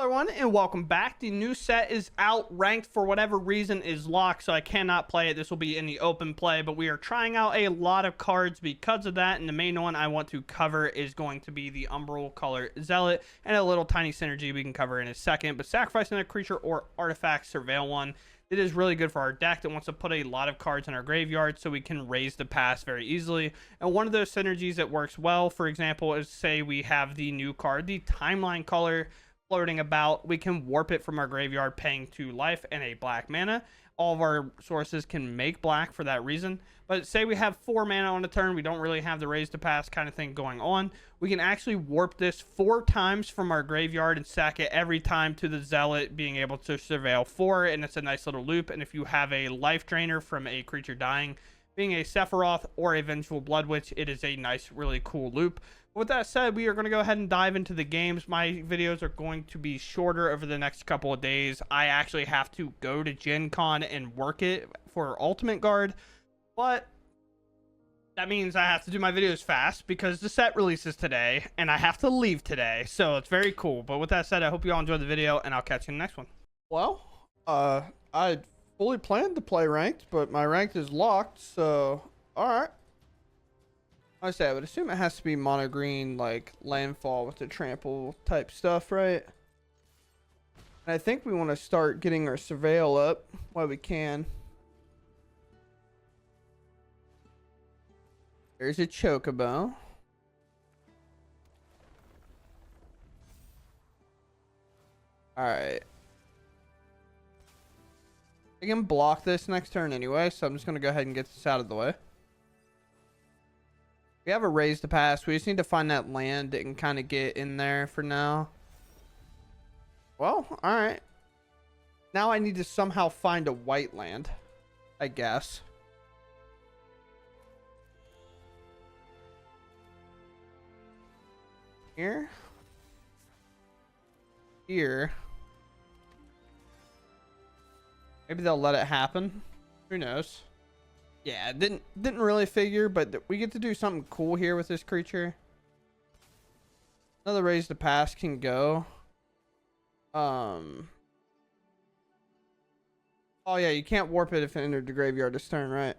Hello everyone and welcome back. The new set is out. Ranked for whatever reason is locked, so I cannot play it. This will be in the open play, but we are trying out a lot of cards because of that, and the main one I want to cover is going to be the Umbral Color Zealot, and a little tiny synergy we can cover in a second. But sacrificing a creature or artifact, surveil one. It is really good for our deck that wants to put a lot of cards in our graveyard so we can raise the pass very easily. And one of those synergies that works well, for example, is say we have the new card, the Timeline Color, floating about. We can warp it from our graveyard, paying 2 life and a black mana. All of our sources can make black for that reason. But say we have 4 mana on the turn, we don't really have the raise to pass kind of thing going on. We can actually warp this 4 times from our graveyard and sack it every time to the Zealot being able to surveil 4, and it's a nice little loop. And if you have a life drainer from a creature dying, being a Sephiroth or a Vengeful Blood Witch, it is a nice, really cool loop. With that said, we are going to go ahead and dive into the games. My videos are going to be shorter over the next couple of days. I actually have to go to Gen Con and work it for Ultimate Guard, but that means I have to do my videos fast because the set releases today and I have to leave today, so it's very cool. But with that said, I hope you all enjoyed the video and I'll catch you in the next one. Well, I fully planned to play ranked, but my ranked is locked, so alright. I say I would assume it has to be mono green, like landfall with the trample type stuff, right? And I think we want to start getting our surveil up while we can. There's a chocobo. Alright. I can block this next turn anyway, so I'm just going to go ahead and get this out of the way. We have a raise to pass. We just need to find that land that can kind of get in there for now. Well, alright. Now I need to somehow find a white land, I guess. Here. Here. Maybe they'll let it happen. Who knows? Yeah, didn't really figure, but we get to do something cool here with this creature. Another raise to pass can go. Oh yeah, you can't warp it if it entered the graveyard this turn, right?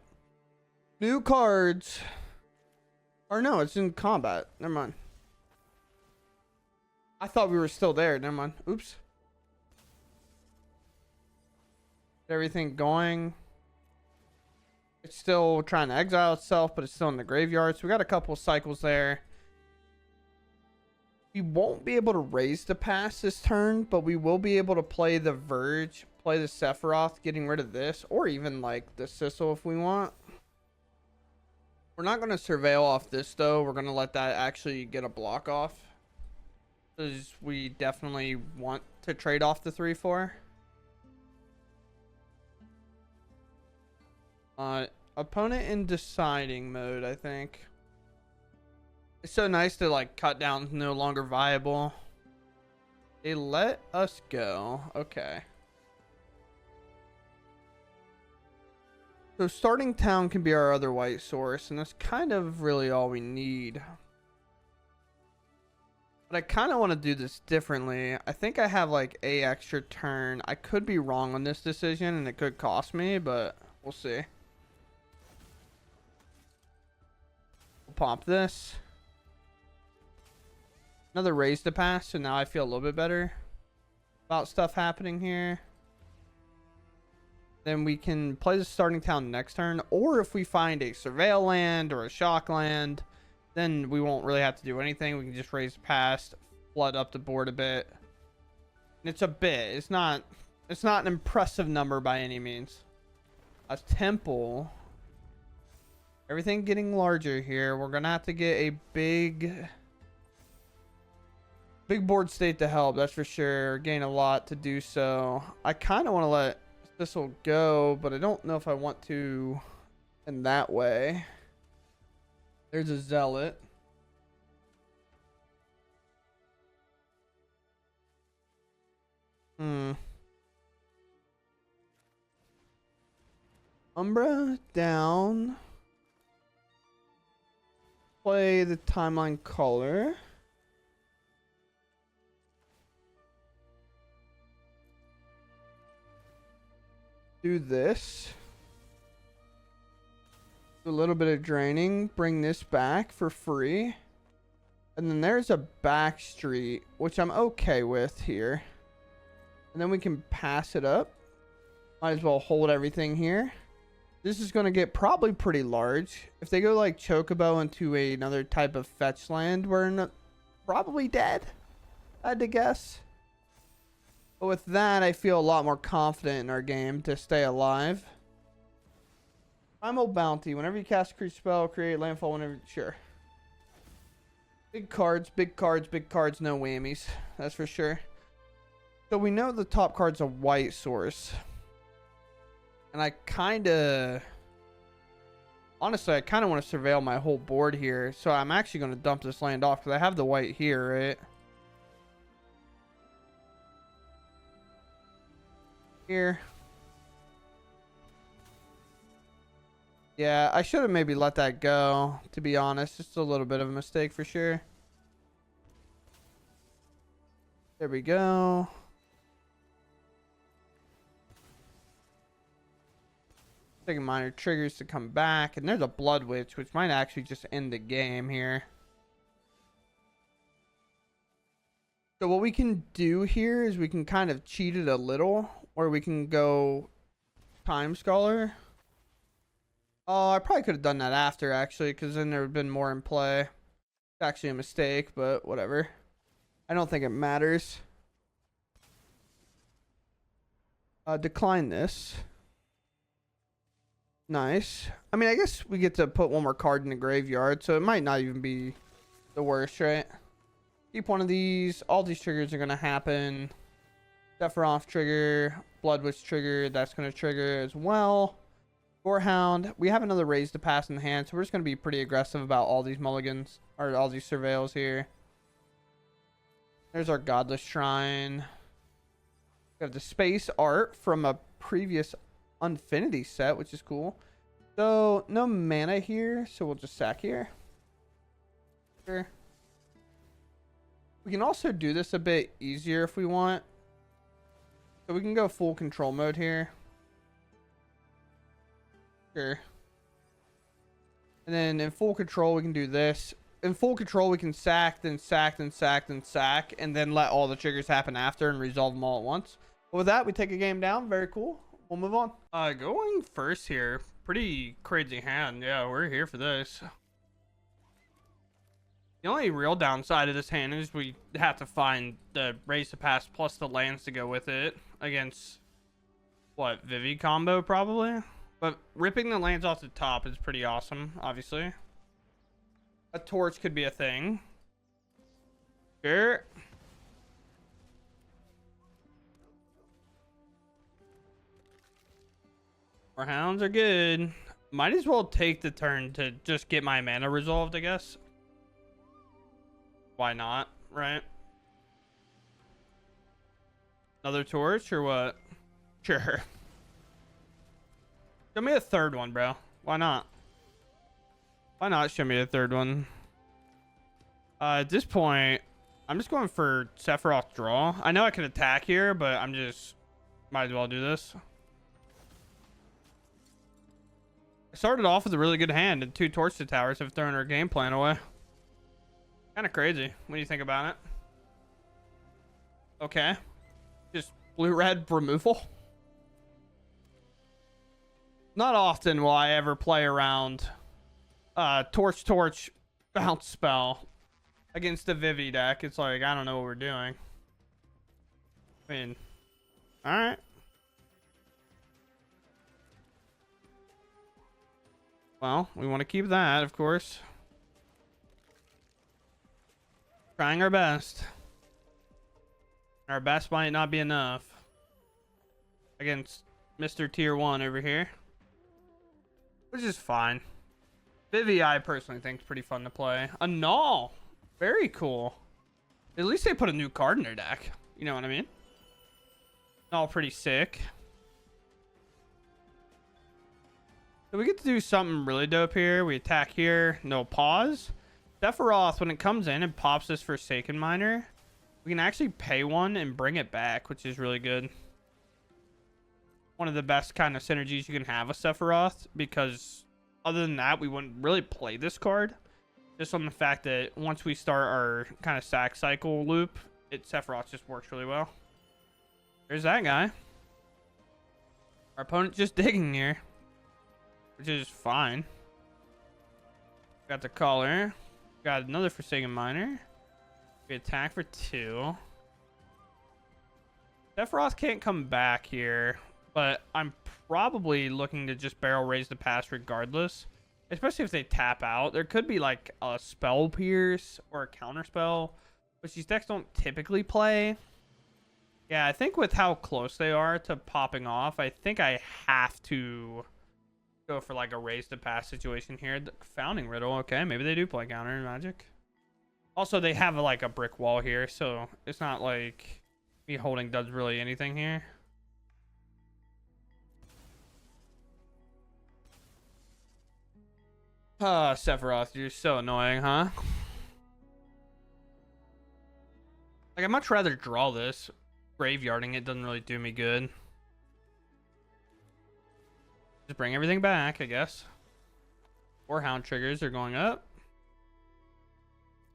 New cards. Or no, it's in combat. Never mind. I thought we were still there. Never mind. Oops. Everything going. It's still trying to exile itself, but it's still in the graveyard. So we got a couple cycles there. We won't be able to raise the pass this turn, but we will be able to play the Verge, play the Sephiroth, getting rid of this, or even like the Sissel if we want. We're not going to surveil off this though. We're going to let that actually get a block off, because we definitely want to trade off the 3/4. Opponent in deciding mode, I think. It's so nice to like cut down no longer viable. They let us go. Okay. So starting town can be our other white source, and that's kind of really all we need. But I kind of want to do this differently. I think I have like a extra turn. I could be wrong on this decision and it could cost me, but we'll see. Pop this. Another raise to pass, so now I feel a little bit better about stuff happening here. Then we can play the starting town next turn, or if we find a surveil land or a shock land, then we won't really have to do anything. We can just raise past, flood up the board a bit. And it's a bit. It's not an impressive number by any means. A temple. Everything getting larger here. We're gonna have to get a big board state to help, that's for sure. Gain a lot to do so. I kind of want to let this will go, but I don't know if I want to in that way. There's a Zealot. Umbra down. Play the Timeline Color. do this. Do a little bit of draining. Bring this back for free. And then there's a back street, which I'm okay with here. And then we can pass it up. Might as well hold everything here. This is going to get probably pretty large. If they go like Chocobo into another type of fetch land, we're probably dead, I had to guess. But with that, I feel a lot more confident in our game to stay alive. Primal Bounty. Whenever you cast a creature spell, create landfall whenever... Sure. Big cards, big cards, big cards, no whammies. That's for sure. So we know the top card's a white source. And I kind of... Honestly, I kind of want to surveil my whole board here. So I'm actually going to dump this land off because I have the white here, right? Here. Yeah, I should have maybe let that go, to be honest. Just a little bit of a mistake for sure. There we go. Taking minor triggers to come back. And there's a Blood Witch, which might actually just end the game here. So what we can do here is we can kind of cheat it a little. Or we can go Time Scholar. Oh, I probably could have done that after, actually, because then there would have been more in play. It's actually a mistake, but whatever. I don't think it matters. Decline this. Nice. I mean, I guess we get to put one more card in the graveyard, so it might not even be the worst, right? Keep one of these. All these triggers are going to happen. Sephiroth trigger. Blood Witch trigger. That's going to trigger as well. Gorehound. We have another Raise to Pass in hand, so we're just going to be pretty aggressive about all these mulligans, or all these surveils here. There's our Godless Shrine. We have the Space Art from a previous Unfinity set, which is cool. So, no mana here, so we'll just sack here. Sure. We can also do this a bit easier if we want. So we can go full control mode here. Sure. And then in full control, we can do this. In full control, we can sack, then sack, then sack, then sack, and then let all the triggers happen after and resolve them all at once. But with that, we take a game down. Very cool. We'll move on. Going first here. Pretty crazy hand. Yeah, we're here for this. The only real downside of this hand is we have to find the Raise to Pass plus the lands to go with it against, what, Vivi combo probably? But ripping the lands off the top is pretty awesome, obviously. A torch could be a thing. Sure. Our hounds are good. Might as well take the turn to just get my mana resolved, I guess. Why not, right? Another torch or what? Sure. Show me a third one, bro. Why not? Why not show me a third one? At this point, I'm just going for Sephiroth draw. I know I could attack here, but I'm just... Might as well do this. I started off with a really good hand, and 2 Torch to Towers have thrown our game plan away. Kind of crazy when you think about it. Okay. Just blue-red removal. Not often will I ever play around Torch bounce spell against the Vivi deck. It's like, I don't know what we're doing. I mean, alright. Well, we want to keep that, of course. Trying our best. Our best might not be enough against Mr. Tier 1 over here. Which is fine. Vivi, I personally think is pretty fun to play. A Null. Very cool. At least they put a new card in their deck. You know what I mean? Null pretty sick. So we get to do something really dope here. We attack here. No pause. Sephiroth, when it comes in and pops this Forsaken Miner, we can actually pay one and bring it back, which is really good. one of the best kind of synergies you can have with Sephiroth, because other than that, we wouldn't really play this card. Just on the fact that once we start our kind of sack cycle loop, Sephiroth just works really well. There's that guy. Our opponent just digging here, which is fine. Got the Caller. Got another Forsaken Miner. We attack for 2. Sephiroth can't come back here, but I'm probably looking to just barrel raise the pass regardless, especially if they tap out. There could be like a Spell Pierce or a Counter Spell, which these decks don't typically play. Yeah, I think with how close they are to popping off, I think I have to go for like a raise to pass situation here. The Founding Riddle, okay, maybe they do play counter in Magic. Also, they have like a brick wall here, so it's not like me holding does really anything here. Sephiroth, you're so annoying, huh? Like, I'd much rather draw this. Graveyarding it doesn't really do me good. Just bring everything back, I guess. 4 Hound triggers are going up.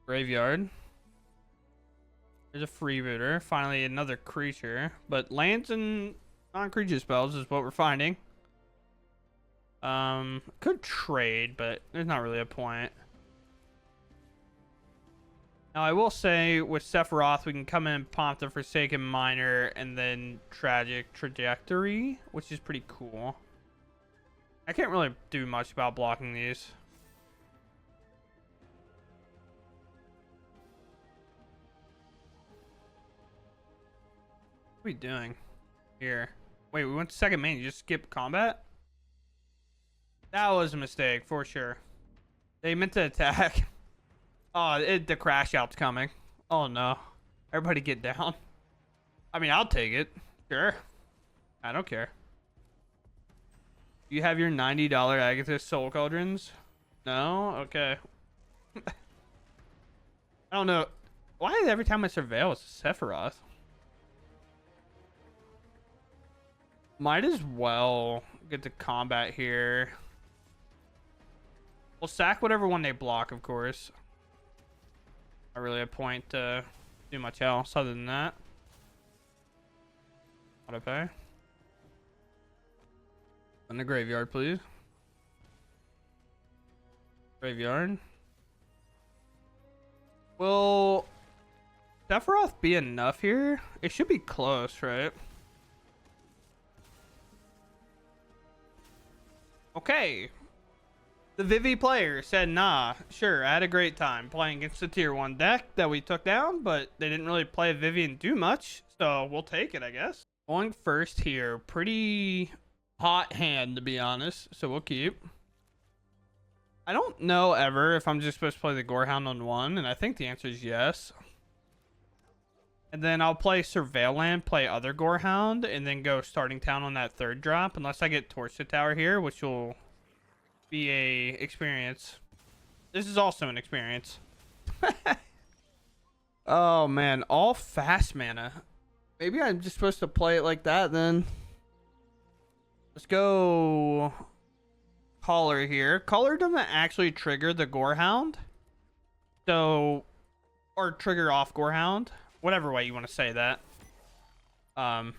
Graveyard. There's a freebooter. Finally, another creature. But lands and non-creature spells is what we're finding. Could trade, but there's not really a point. Now, I will say with Sephiroth, we can come in, pump the Forsaken Miner, and then Tragic Trajectory, which is pretty cool. I can't really do much about blocking these. What are we doing here? Wait, we went to second main. You just skip combat? That was a mistake, for sure. They meant to attack. Oh, the crash out's coming. Oh, no. Everybody get down. I mean, I'll take it. Sure. I don't care. You have your $90 Agathis Soul Cauldrons? No? Okay. I don't know. Why every time I surveil it's Sephiroth? Might as well get to combat here. We'll sack whatever one they block, of course. Not really a point to do much else other than that. Auto pay. In the graveyard, please. Graveyard. Will Sephiroth be enough here? It should be close, right? Okay. The Vivi player said, nah, sure, I had a great time playing against the tier 1 deck that we took down, but they didn't really play Vivi and do much, so we'll take it, I guess. Going first here, pretty hot hand, to be honest, so we'll keep. I don't know ever if I'm just supposed to play the Gorehound on 1, and I think the answer is yes. And then I'll play Surveil Land, play other Gorehound, and then go Starting Town on that 3rd drop, unless I get Torch to Tower here, which will be a experience. This is also an experience. Oh man, all fast mana. Maybe I'm just supposed to play it like that then. Let's go Caller here. Caller doesn't actually trigger the Gorehound. So, or trigger off Gorehound. Whatever way you want to say that. So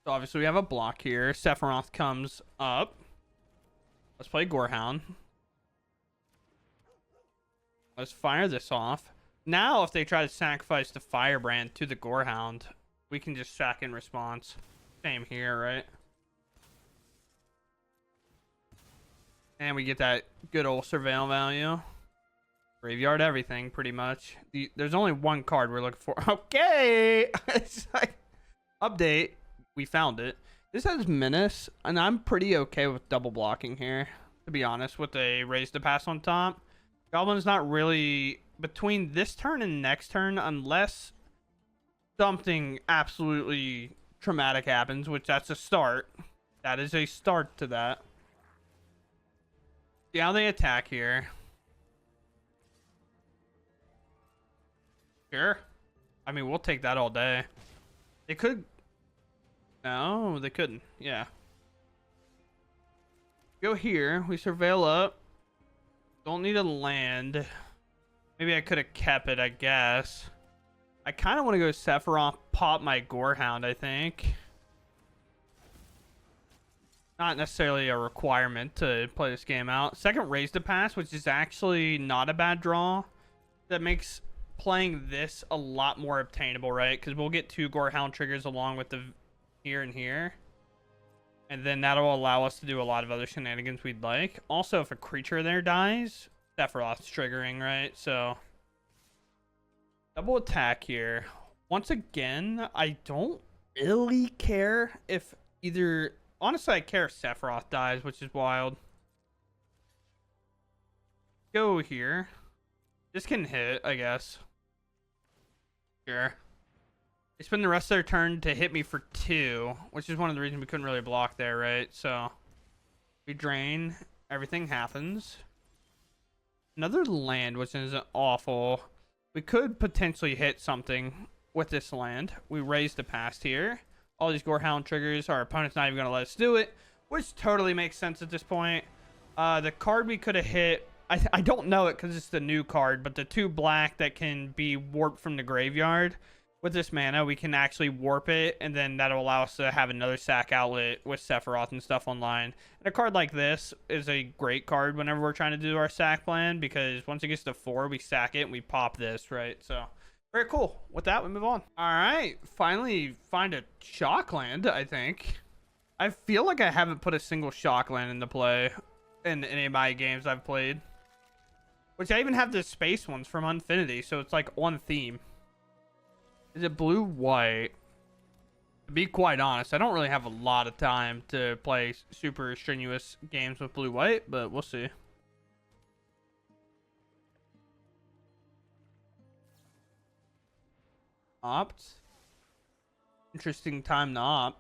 obviously we have a block here. Sephiroth comes up. Let's play Gorehound. Let's fire this off. Now if they try to sacrifice the Firebrand to the Gorehound, we can just sack in response. Same here, right? And we get that good old Surveil value. Graveyard everything, pretty much. There's only one card we're looking for. Okay! It's like, update. We found it. This has Menace, and I'm pretty okay with double blocking here, to be honest, with a raise to pass on top. Goblin's not really between this turn and next turn, unless something absolutely traumatic happens, which that's a start. That is a start to that. See how they attack here. Sure. I mean, we'll take that all day. They could... No, they couldn't. Yeah. Go here. We surveil up. Don't need a land. Maybe I could have kept it, I guess. I kind of want to go Sephiroth, pop my Gorehound, I think. Not necessarily a requirement to play this game out. Second Raise to Pass, which is actually not a bad draw. That makes playing this a lot more obtainable, right? Because we'll get 2 Gorehound triggers along with the here and here. And then that'll allow us to do a lot of other shenanigans we'd like. Also, if a creature there dies, Sephiroth's triggering, right? So, double attack here. Once again, I don't really care if either... Honestly, I care if Sephiroth dies, which is wild. Go here. This can hit, I guess. Sure. They spend the rest of their turn to hit me for 2, which is one of the reasons we couldn't really block there, right? So, we drain. Everything happens. Another land, which isn't awful. We could potentially hit something with this land. We raise the past here. All these Gorehound triggers. Our opponent's not even going to let us do it, which totally makes sense at this point. The card we could have hit, I don't know it because it's the new card, but the 2 black that can be warped from the graveyard. With this mana, we can actually warp it, and then that'll allow us to have another sack outlet with Sephiroth and stuff online. And a card like this is a great card whenever we're trying to do our sack plan, because once it gets to 4, we sack it and we pop this, right? So, very cool. With that, we move on. All right, finally find a shock land, I think. I feel like I haven't put a single shock land into play in any of my games I've played. Which I even have the space ones from Infinity, so it's like on theme. Is it blue-white? To be quite honest, I don't really have a lot of time to play super strenuous games with blue-white, but we'll see. Opt. Interesting time to opt.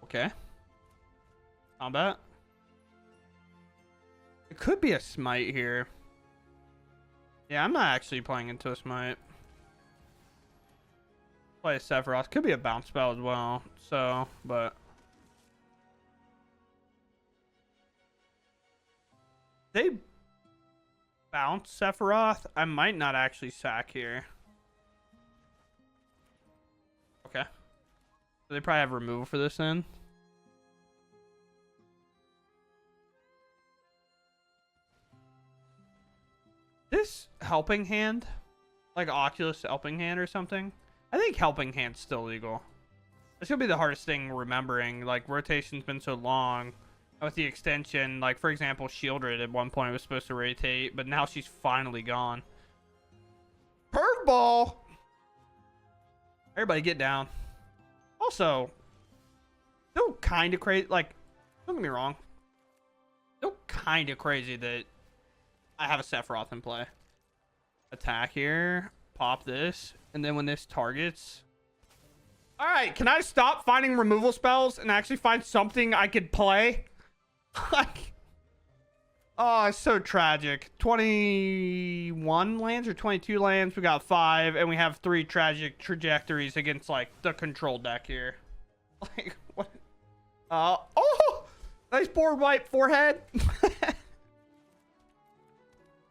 Okay. Combat. It could be a smite here. Yeah, I'm not actually playing into a smite. Play a Sephiroth. Could be a bounce spell as well. So, but... They bounce Sephiroth. I might not actually sack here. Okay. So they probably have removal for this then. This Helping Hand, like Oculus Helping Hand or something. I think Helping Hand's still legal. It's gonna be the hardest thing remembering. Like, rotation's been so long with the extension. Like, for example, Shieldred at one point was supposed to rotate, but now she's finally gone. Curveball! Everybody get down. Also, still kind of crazy. Like, don't get me wrong. Still kind of crazy that I have a Sephiroth in play. Attack here. Pop this. And then when this targets... Alright, can I stop finding removal spells and actually find something I could play? Like... Oh, it's so tragic. 21 lands or 22 lands. We got 5, and we have 3 tragic trajectories against, like, the control deck here. Like, what? Oh! Nice board wipe, forehead.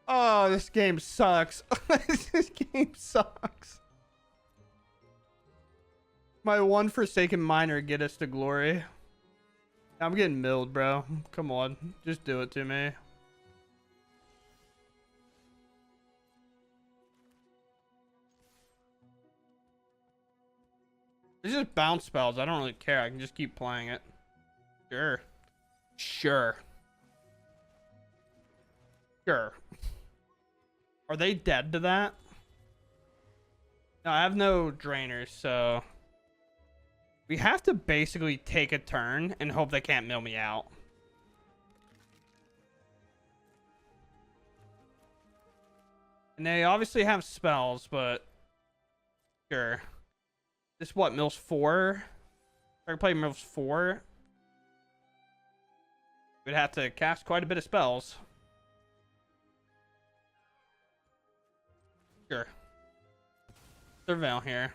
Oh, this game sucks. This game sucks. My one Forsaken Miner get us to glory. I'm getting milled, bro. Come on. Just do it to me. It's just bounce spells. I don't really care. I can just keep playing it. Sure. Sure. Sure. Are they dead to that? No, I have no drainers, so... We have to basically take a turn and hope they can't mill me out. And they obviously have spells, but... Sure. This what, mills 4? If I play mills 4... We'd have to cast quite a bit of spells. Sure. Surveil here.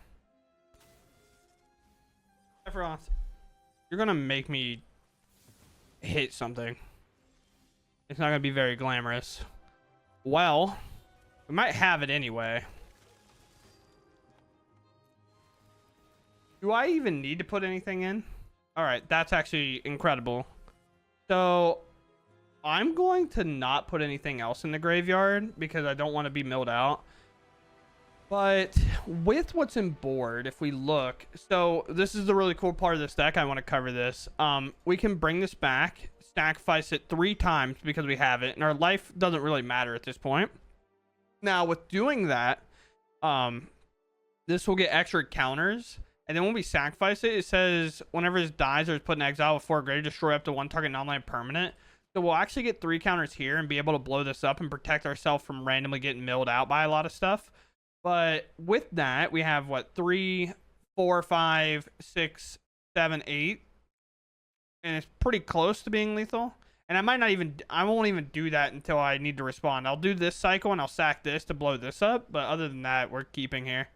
Sephiroth, you're gonna make me hit something. It's not gonna be very glamorous. Well, we might have it anyway. Do I even need to put anything in? All right, that's actually incredible. So I'm going to not put anything else in the graveyard because I don't want to be milled out. But with what's in board, if we look, so this is the really cool part of this deck. I want to cover this. We can bring this back, sacrifice it 3 times because we have it, and our life doesn't really matter at this point. Now, with doing that, this will get extra counters, and then when we sacrifice it, it says whenever it dies or is put in exile with 4 greater, destroy up to 1 target non-land permanent. So we'll actually get 3 counters here and be able to blow this up and protect ourselves from randomly getting milled out by a lot of stuff. But with that, we have what, 3, 4, 5, 6, 7, 8, and it's pretty close to being lethal. And I won't even do that until I need to respond. I'll do this cycle and I'll sack this to blow this up. But other than that, we're keeping here.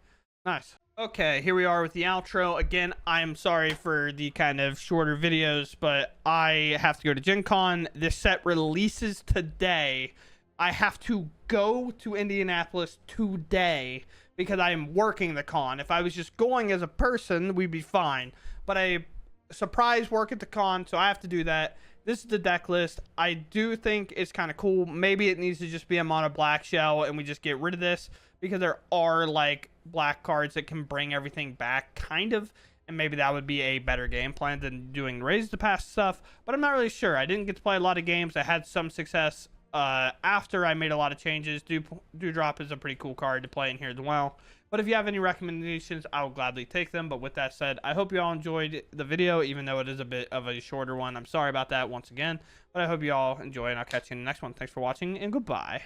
Nice. Okay, here we are with the outro. Again, I'm sorry for the kind of shorter videos, but I have to go to Gen Con. This set releases today. I have to go to Indianapolis today because I am working the con. If I was just going as a person, we'd be fine. But I surprise work at the con, so I have to do that. This is the deck list. I do think it's kind of cool. Maybe it needs to just be a mono black shell and we just get rid of this because there are like black cards that can bring everything back, kind of. And maybe that would be a better game plan than doing Raise the Past stuff. But I'm not really sure. I didn't get to play a lot of games. I had some success after I made a lot of changes. Dewdrop is a pretty cool card to play in here as well. But if you have any recommendations, I will gladly take them. But with that said, I hope you all enjoyed the video, even though it is a bit of a shorter one. I'm sorry about that once again, but I hope you all enjoy, and I'll catch you in the next one. Thanks for watching, and goodbye.